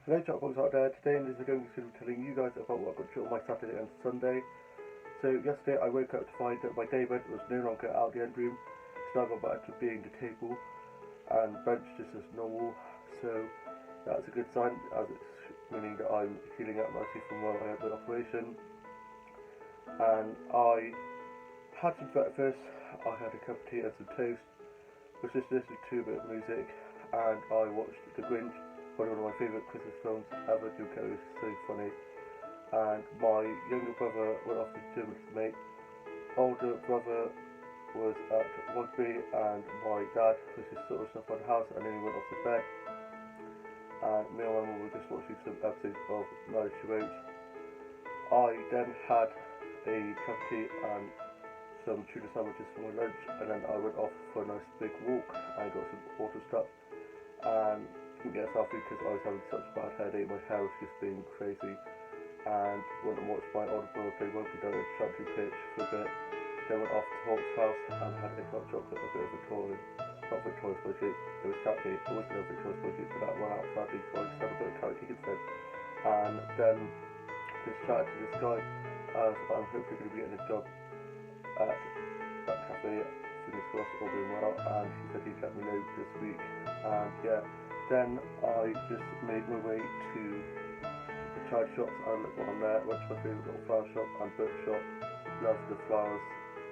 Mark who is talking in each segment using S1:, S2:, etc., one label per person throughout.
S1: Hello Chatbox out there, today in this video I'm going to be telling you guys about what I got to do on my Saturday and Sunday. So yesterday I woke up to find that my day bed was no longer out the end room, so I got back to being the table and bench just as normal, so that's a good sign as it's meaning that I'm healing up nicely from while I had the operation. And I had some breakfast, I had a cup of tea and some toast, was just listening to a bit of music, and I watched The Grinch, probably one of my favourite Christmas films ever, because it was so funny. And my younger brother went off to the gym with his mate, older brother was at rugby, and my dad was just sort of stuff on the house, and then he went off to bed. And me and my mum were just watching some episodes of Marriage to Roach. I then had a cup of tea and some tuna sandwiches for my lunch, and then I went off for a nice big walk and got some auto stuff, and didn't get a selfie because I was having such a bad headache, my hair was just being crazy, and went and watched my older brother play rugby down at Chantry Pitch for a bit. Then went off to Hawk's house and had a hot chocolate, a bit of Victorian, not Victoria's budget, it was carrot cake, it wasn't a Victoria's budget, but that went out sadly, so I just had a bit of carrot cake instead. And then just chatted to this guy as I'm hopefully going to be getting a job at that cafe, fingers crossed, all doing well, and he said he'd let me know this week. And yeah, then I just made my way to the child shops and looked on there, went to my favourite little flower shop and book shop, love the flowers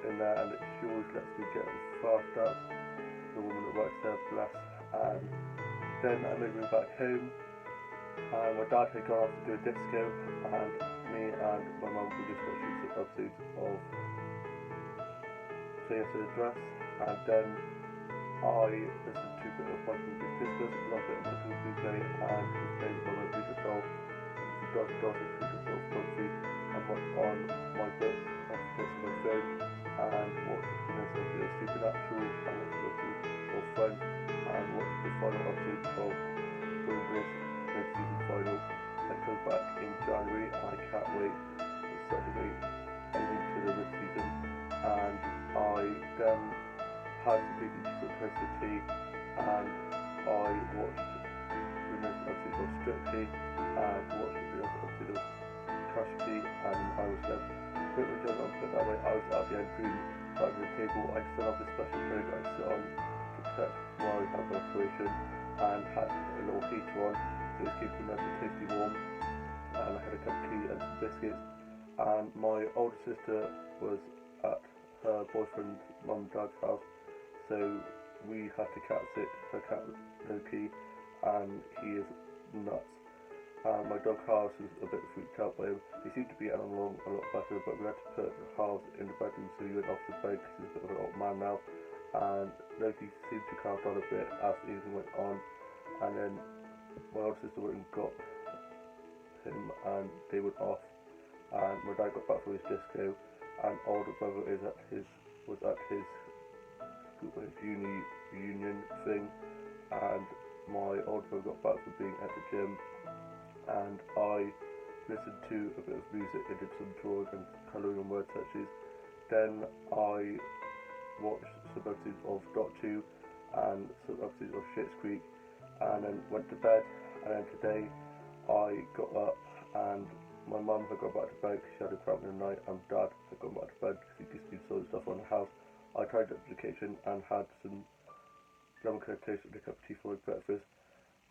S1: in there, and she always lets me get them fast up, the woman that works there, bless. And then I made my way back home, and my dad had gone off to do a disco, and me and my mum were just watching some episodes of Say Yes to the Dress, and then I listened to a bit of Michael Christmas, love it, and listened to Blue and was playing with my Rita doll, and the dog and Rita doll country, and went on my book, on my phone, and watched the rest of the Supernatural, and watched the rest of Friends, and watched the final episode of Golden Grace, mid-season final, that comes back in January, and I can't wait. It's such a great ending to the mid-season. And I then had some bacon cheese and toasted tea, and I watched the next episode of Strictly, and watched the next episode of Casualty, and I was then put my job on, put that way, I was at the end room, side of the table. I still have this special phone that I sit on to protect while I have the operation, and had a little heater on, so it's keeping nice and tasty warm, and I had a cup of tea and some biscuits. And my older sister was at her boyfriend's mum and dad's house, so we had to cat sit her cat Loki, and he is nuts. And my dog Harves was a bit freaked out by him. He seemed to be getting along a lot better, but we had to put Harves in the bedroom, so he went off to bed because he's a bit of an old man now. And Loki seemed to calm down a bit as the evening went on, and then my older sister went and got him, and they went off, and my dad got back from his disco, and older brother was at his uni reunion thing, and my older brother got back from being at the gym, and I listened to a bit of music and did some drawing and colouring and word searches. Then I watched some episodes of Dot 2 and some episodes of Schitt's Creek, and then went to bed. And then today I got up, and my mum had gone back to bed because she had a cramp in the night, and dad had gone back to bed because he just did sort of stuff on the house. I tidied up the kitchen and had some lemon curd toast and a cup of tea for my breakfast.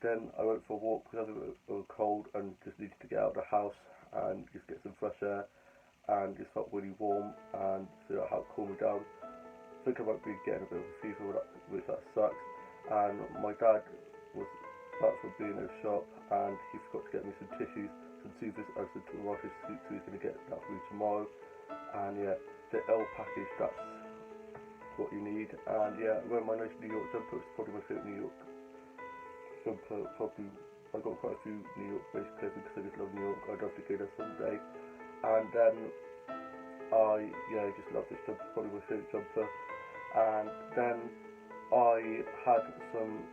S1: Then I went for a walk because I was a little cold and just needed to get out of the house and just get some fresh air, and just felt really warm, and so that helped cool me down. I think I might be getting a bit of a fever, which that sucks. And my dad was back from being in a shop, and he forgot to get me some tissues, some soothers, and some tomato soup, so he's going to get that for me tomorrow. And yeah, the L package, that's what you need. And yeah, I'm wearing my nice New York jumper. It's probably my favourite New York jumper. Probably, I got quite a few New York based clothing because I just love New York. I'd love to go there someday. And then I just love this jumper. It's probably my favourite jumper. And then I had some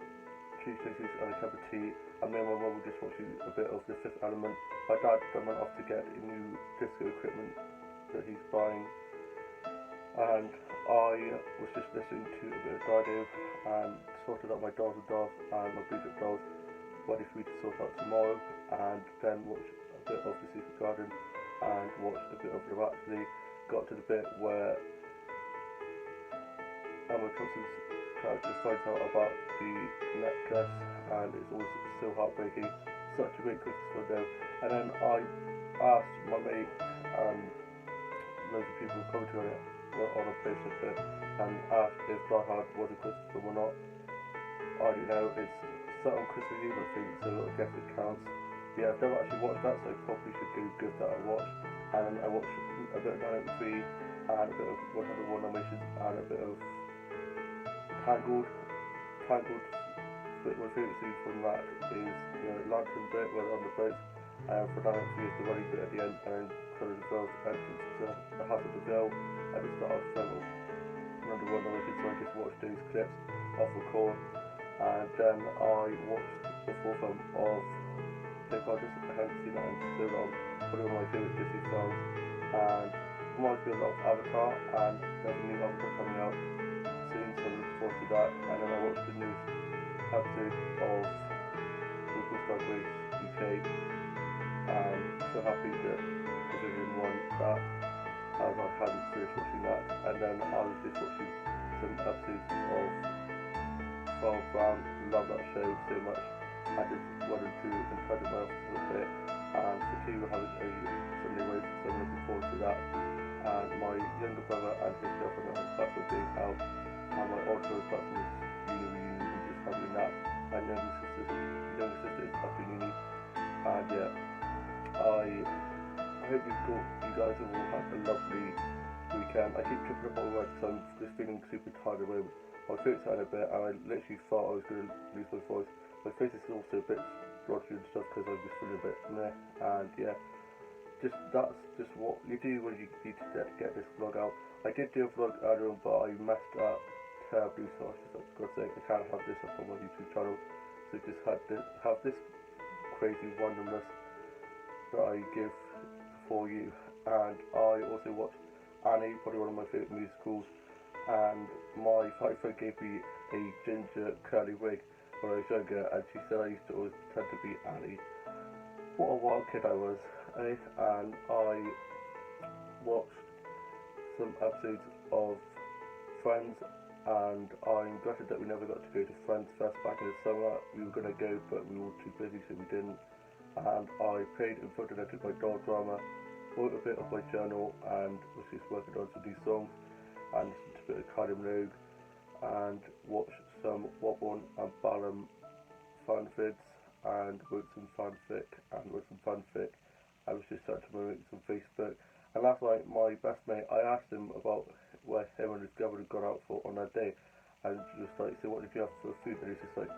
S1: cheese toasties and a cup of tea, and me and my mum were just watching a bit of The Fifth Element. My dad then went off to get new disco equipment that he's buying, and I was just listening to a bit of Dido and sorted out my dolls and dolls and my Bridget dolls ready for me to sort out tomorrow, and then watch a bit of The Secret Garden and watch a bit of Love Actually. Got to the bit where Emma Thompson's character finds out about the necklace, and it's always so heartbreaking. Such a great Christmas window. And then I asked my mate and loads of people commented on it on a post of it and asked if Die Hard was a Christmas film or not. I don't know, it's set on Christmas Eve I think, so I guess it counts. Yeah, I've never actually watched that, so I probably should go give that a watch. And I watched a bit of 983 and a bit of 101 Dalmatians and a bit of Tangled. Tangled, but my favourite scene from that is the lantern bit where they're on the boat, and for 983 is the running bit at the end, and then Colour of the Girl's entrance to the House of the Veil at the start of film. 101 Dalmatians, so I just watched those clips off record, and then I watched the full film of Pocahontas. I haven't seen that in so long. Probably one of my favourite Disney films, and reminds me a lot of Avatar, and there's a new Avatar coming out soon, so I'm looking forward to that. And then I watched the newest episode of RuPaul's Drag Race UK, and so happy that Division won that, as I hadn't finished watching that. And then I was just watching some episodes of Farm Brown. Love that show so much. I just wanted to encourage my office a little bit, and the team were having a Sunday race, so I'm looking forward to that. And my younger brother and his girlfriend are back from being out, and my older brother back from his uni reunion, and just having that. And younger sister is up in uni, and yeah, I hope you guys have all had a lovely weekend. I keep tripping up on my words, so I'm just feeling super tired at the moment. My throat's hurting a bit, and I literally thought I was going to lose my voice. My face is also a bit blotchy and stuff because I'm just feeling a bit meh, and yeah, that's just what you do when you need to get this vlog out. I did do a vlog earlier on, but I messed up terribly, so I was just like, for God's sake, I can't have this up on my YouTube channel, so just had to have this crazy randomness that I give for you. And I also watched Annie, probably one of my favourite musicals, and my fight friend gave me a ginger curly wig when I was younger, and she said I used to always pretend to be Annie. What a wild kid I was, eh? And I watched some episodes of Friends, and I'm gutted that we never got to go to Friends Fest back in the summer. We were going to go, but we were too busy, so we didn't. And I played and edited my doll drama, wrote a bit of my journal, and was just working on some new songs, and listened to a bit of Kylie Minogue, and watched some Wobborn and Ballum fanfics, and wrote some fanfic, I was just searching my mates on Facebook. And last night, my best mate, I asked him about where him and his girlfriend had gone out for on that day, and just like, so what did you have for food? And he's just like,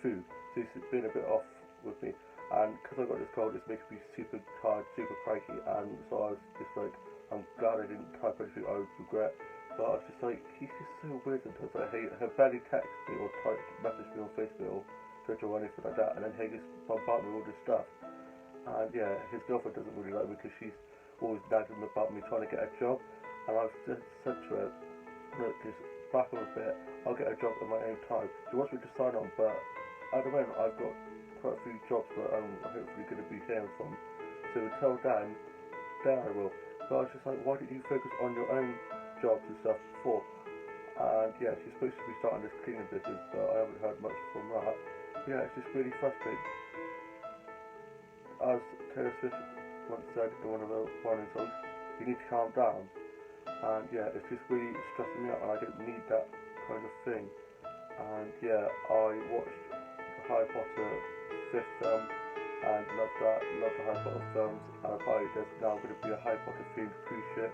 S1: food. So he's been a bit off with me, and because I got this cold, it's making me super tired, super cranky, and so I was just like, I'm glad I didn't type anything I would regret. But I was just like, he's just so weird sometimes. Like, he'll barely text me or message me on Facebook or Twitter or anything like that, and then he'll just bombard me with all this stuff. And yeah, his girlfriend doesn't really like me because she's always nagging about me trying to get a job. And I've just said to her, look, just back up a bit, I'll get a job at my own time. She wants me to sign on, but at the moment I've got quite a few jobs that I'm hopefully going to be hearing from. So until then I will. But I was just like, why didn't you focus on your own jobs and stuff before? And yeah, she's supposed to be starting this cleaning business, but I haven't heard much from that. Yeah, it's just really frustrating. As Taylor Swift once said in one of her warning songs, you need to calm down. And yeah, it's just really stressing me out, and I don't need that kind of thing. And yeah, I watched the Harry Potter 5th film and loved that, loved the Harry Potter films, and apparently there's now going to be a Harry Potter themed cruise ship,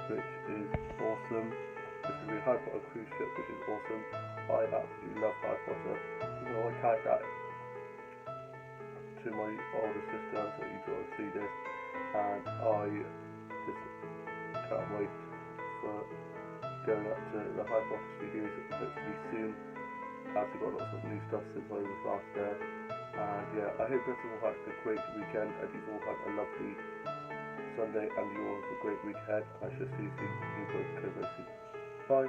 S1: which is awesome. There's going to be a Harry Potter cruise ship, which is awesome. I absolutely love Harry Potter. You know, I carried that to my older sister, so you got to see this, and I just can't wait for going up to the Harry Potter studios hopefully soon, as we've got lots of new stuff since I was last there. And yeah, I hope everyone had a great weekend, and you've all had a lovely Sunday, and you all have a great week ahead. I shall see you soon. Bye.